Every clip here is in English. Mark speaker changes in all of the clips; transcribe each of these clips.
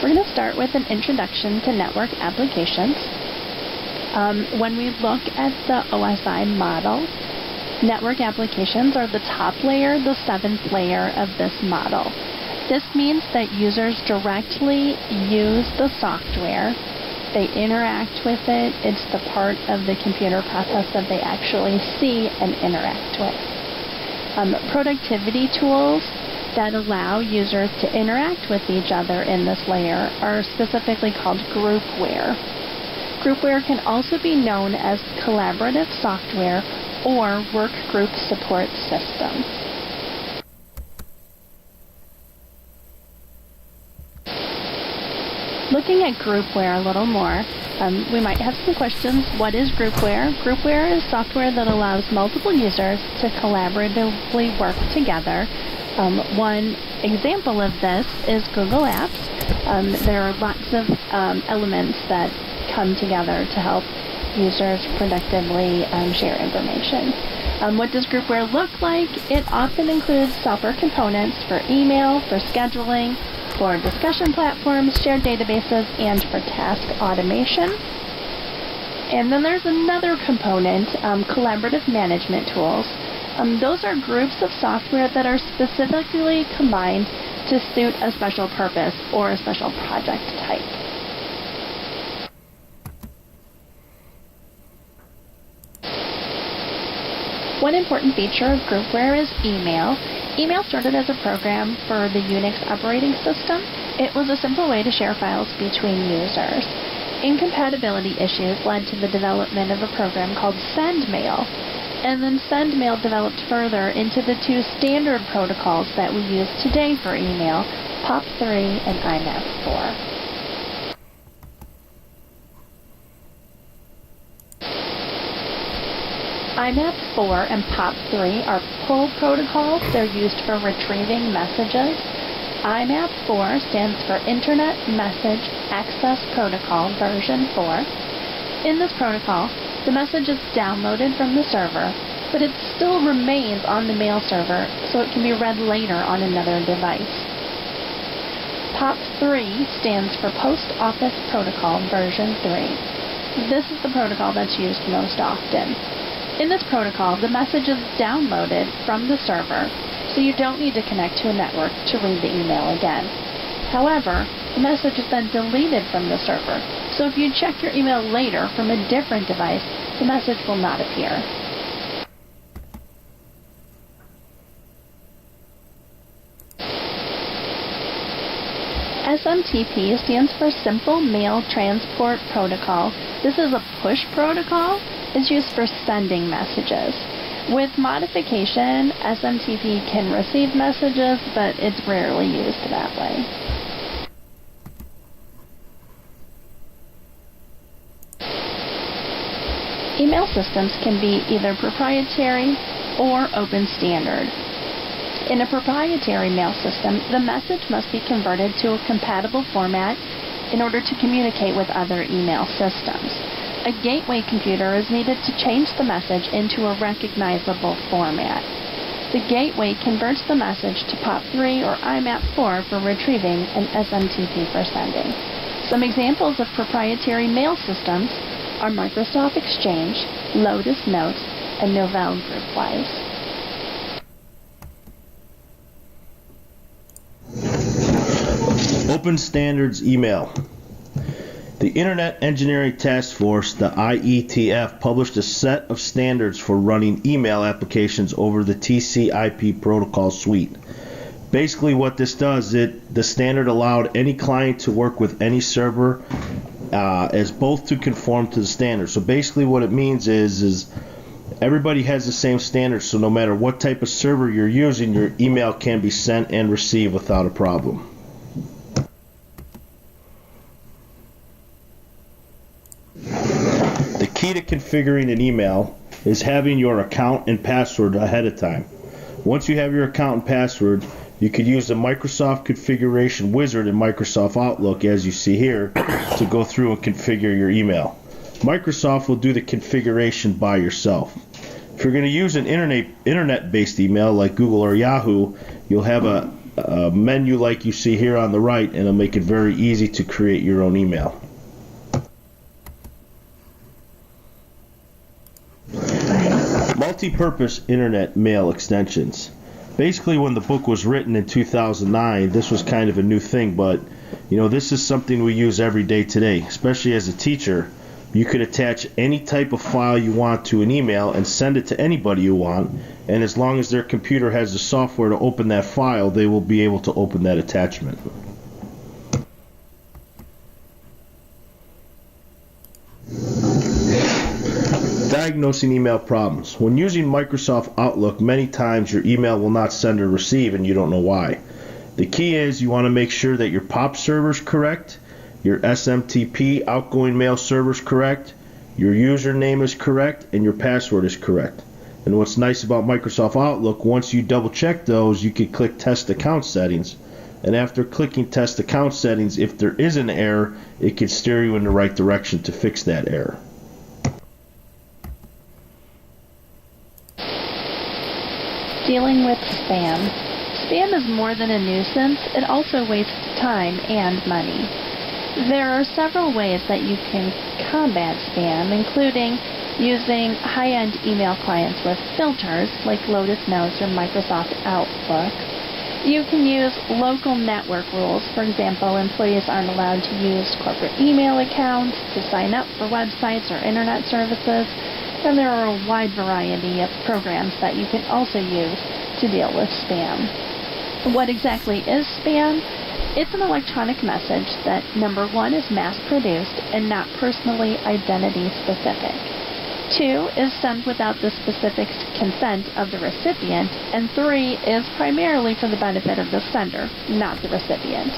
Speaker 1: We're going to start with an introduction to network applications. When we look at the OSI model, network applications are the top layer, the seventh layer of this model. This means that users directly use the software. They interact with it. It's the part of the computer process that they actually see and interact with. Productivity tools that allow users to interact with each other in this layer are specifically called groupware. Groupware can also be known as collaborative software or workgroup support system. Looking at groupware a little more, we might have some questions. What is groupware? Groupware is software that allows multiple users to collaboratively work together. One example of this is Google Apps. There are lots of elements that come together to help users productively share information. What does groupware look like? It often includes software components for email, for scheduling, for discussion platforms, shared databases, and for task automation. And then there's another component, collaborative management tools. Those are groups of software that are specifically combined to suit a special purpose or a special project type. One important feature of groupware is email. Email started as a program for the Unix operating system. It was a simple way to share files between users. Incompatibility issues led to the development of a program called SendMail. And then SendMail developed further into the two standard protocols that we use today for email, POP3 and IMAP4. IMAP4 and POP3 are pull protocols. They're used for retrieving messages. IMAP4 stands for Internet Message Access Protocol version 4. In this protocol, the message is downloaded from the server, but it still remains on the mail server, so it can be read later on another device. POP3 stands for Post Office Protocol version 3. This is the protocol that's used most often. In this protocol, the message is downloaded from the server, so you don't need to connect to a network to read the email again. However, the message is then deleted from the server, so if you check your email later from a different device, the message will not appear. SMTP stands for Simple Mail Transport Protocol. This is a push protocol. It's used for sending messages. With modification, SMTP can receive messages, but it's rarely used that way. Email systems can be either proprietary or open standard. In a proprietary mail system, the message must be converted to a compatible format in order to communicate with other email systems. A gateway computer is needed to change the message into a recognizable format. The gateway converts the message to POP3 or IMAP4 for retrieving and SMTP for sending. Some examples of proprietary mail systems are Microsoft Exchange, Lotus Notes, and Novell GroupWise.
Speaker 2: Open Standards Email. The Internet Engineering Task Force, the IETF, published a set of standards for running email applications over the TCP protocol suite. Basically what this does, the standard allowed any client to work with any server as both to conform to the standard. So basically what it means is everybody has the same standard, so no matter what type of server you're using, your email can be sent and received without a problem. The key to configuring an email is having your account and password ahead of time. Once you have your account and password, you could use the Microsoft Configuration Wizard in Microsoft Outlook, as you see here, to go through and configure your email. Microsoft will do the configuration by yourself. If you're going to use an internet-based email like Google or Yahoo, you'll have a menu like you see here on the right, and it'll make it very easy to create your own email. Multi-purpose internet mail extensions. Basically, when the book was written in 2009, this was kind of a new thing, but this is something we use every day today, especially as a teacher. You could attach any type of file you want to an email and send it to anybody you want, and as long as their computer has the software to open that file, they will be able to open that attachment. Diagnosing email problems. When using Microsoft Outlook, many times your email will not send or receive and you don't know why. The key is you want to make sure that your POP server is correct, your SMTP outgoing mail server is correct, your username is correct, and your password is correct. And what's nice about Microsoft Outlook, once you double check those, you can click Test Account Settings. And after clicking Test Account Settings, if there is an error, it can steer you in the right direction to fix that error.
Speaker 1: Dealing with spam. Spam is more than a nuisance, it also wastes time and money. There are several ways that you can combat spam, including using high-end email clients with filters like Lotus Notes or Microsoft Outlook. You can use local network rules. For example, employees aren't allowed to use corporate email accounts to sign up for websites or internet services. And there are a wide variety of programs that you can also use to deal with spam. What exactly is spam? It's an electronic message that, number one, is mass-produced and not personally identity-specific. 2 is sent without the specific consent of the recipient. And 3 is primarily for the benefit of the sender, not the recipient.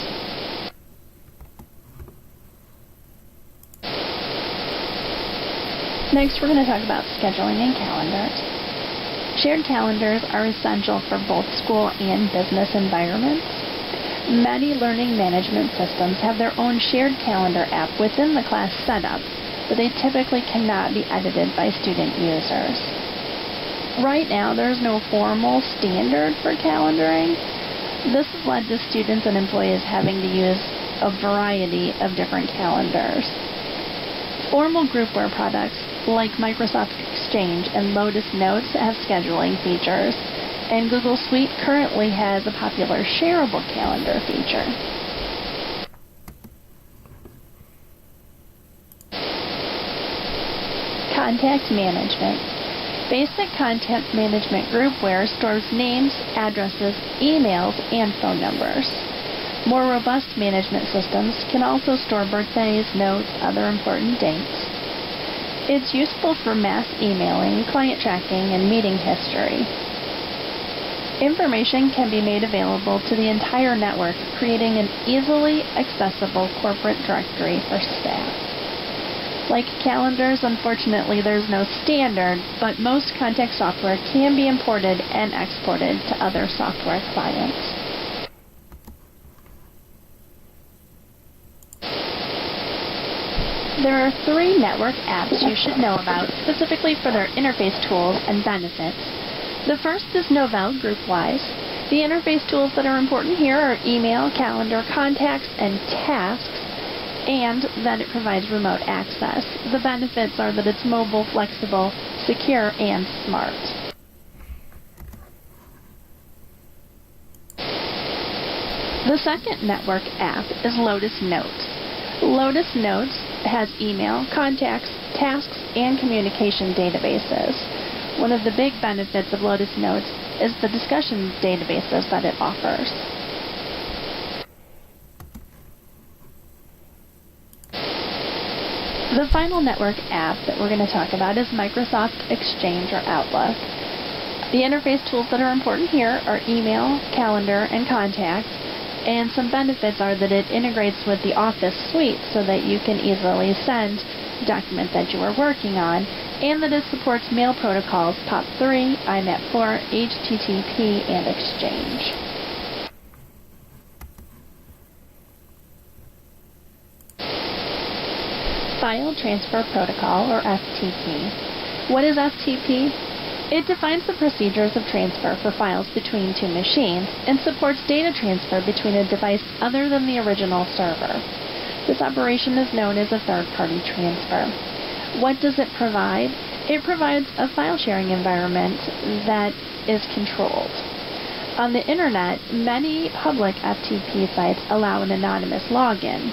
Speaker 1: Next, we're going to talk about scheduling and calendars. Shared calendars are essential for both school and business environments. Many learning management systems have their own shared calendar app within the class setup, but they typically cannot be edited by student users. Right now, there's no formal standard for calendaring. This has led to students and employees having to use a variety of different calendars. Formal groupware products like Microsoft Exchange and Lotus Notes have scheduling features, and Google Suite currently has a popular shareable calendar feature. Contact management. Basic content management groupware stores names, addresses, emails, and phone numbers. More robust management systems can also store birthdays, notes, other important dates. It's useful for mass emailing, client tracking, and meeting history. Information can be made available to the entire network, creating an easily accessible corporate directory for staff. Like calendars, unfortunately, there's no standard, but most contact software can be imported and exported to other software clients. There are 3 network apps you should know about, specifically for their interface tools and benefits. The first is Novell GroupWise. The interface tools that are important here are email, calendar, contacts, and tasks, and that it provides remote access. The benefits are that it's mobile, flexible, secure, and smart. The second network app is Lotus Notes. Lotus Notes has email, contacts, tasks, and communication databases. One of the big benefits of Lotus Notes is the discussion databases that it offers. The final network app that we're going to talk about is Microsoft Exchange or Outlook. The interface tools that are important here are email, calendar, and contacts. And some benefits are that it integrates with the Office suite so that you can easily send documents that you are working on, and that it supports mail protocols POP3, IMAP4, HTTP, and Exchange. File Transfer Protocol, or FTP. What is FTP? It defines the procedures of transfer for files between two machines and supports data transfer between a device other than the original server. This operation is known as a third-party transfer. What does it provide? It provides a file sharing environment that is controlled. On the internet, many public FTP sites allow an anonymous login,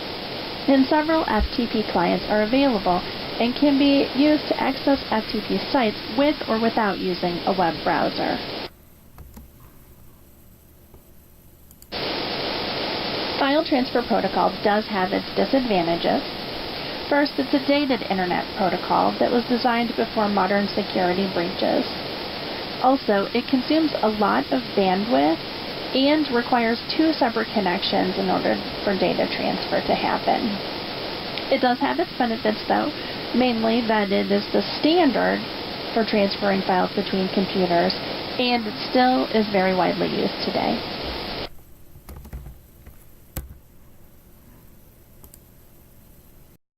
Speaker 1: and several FTP clients are available and can be used to access FTP sites with or without using a web browser. File transfer protocol does have its disadvantages. First, it's a dated internet protocol that was designed before modern security breaches. Also, it consumes a lot of bandwidth and requires two separate connections in order for data transfer to happen. It does have its benefits, though, mainly that it is the standard for transferring files between computers, and it still is very widely used today.